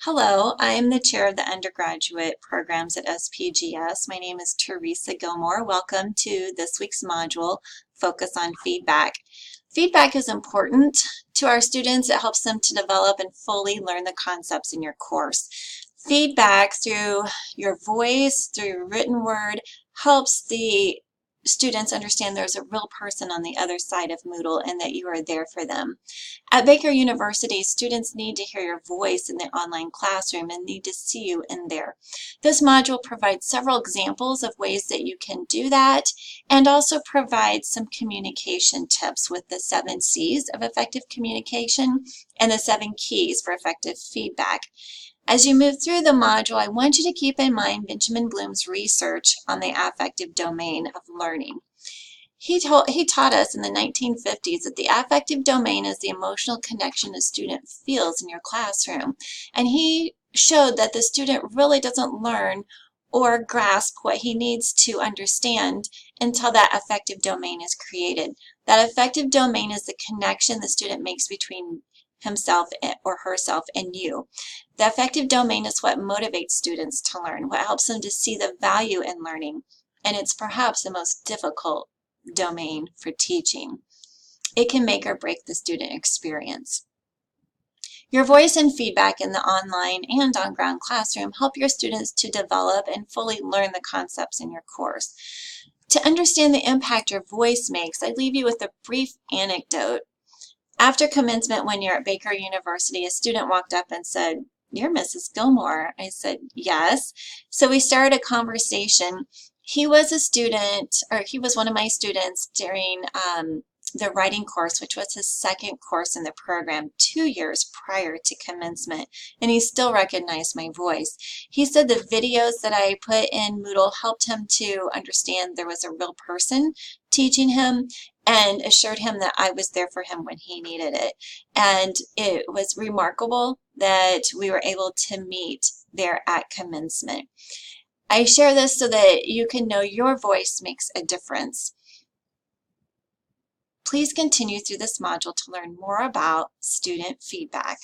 Hello, I am the chair of the undergraduate programs at SPGS. My name is Teresa Gilmore. Welcome to this week's module, Focus on Feedback. Feedback is important to our students. It helps them to develop and fully learn the concepts in your course. Feedback through your voice, through written word, helps the students understand there's a real person on the other side of Moodle and that you are there for them. At Baker University, students need to hear your voice in the online classroom and need to see you in there. This module provides several examples of ways that you can do that and also provides some communication tips with the 7 C's of effective communication and the 7 keys for effective feedback. As you move through the module, I want you to keep in mind Benjamin Bloom's research on the affective domain of learning. He taught us in the 1950s that the affective domain is the emotional connection a student feels in your classroom. And he showed that the student really doesn't learn or grasp what he needs to understand until that affective domain is created. That affective domain is the connection the student makes between himself or herself and you. The affective domain is what motivates students to learn, what helps them to see the value in learning, and it's perhaps the most difficult domain for teaching. It can make or break the student experience. Your voice and feedback in the online and on-ground classroom help your students to develop and fully learn the concepts in your course. To understand the impact your voice makes, I leave you with a brief anecdote. After commencement one year at Baker University, a student walked up and said, "You're Mrs. Gilmore." I said, "Yes." So we started a conversation. He was a student, or he was one of my students during the writing course, which was his second course in the program 2 years prior to commencement, and he still recognized my voice. He said the videos that I put in Moodle helped him to understand there was a real person teaching him and assured him that I was there for him when he needed it. And it was remarkable that we were able to meet there at commencement. I share this so that you can know your voice makes a difference. Please continue through this module to learn more about student feedback.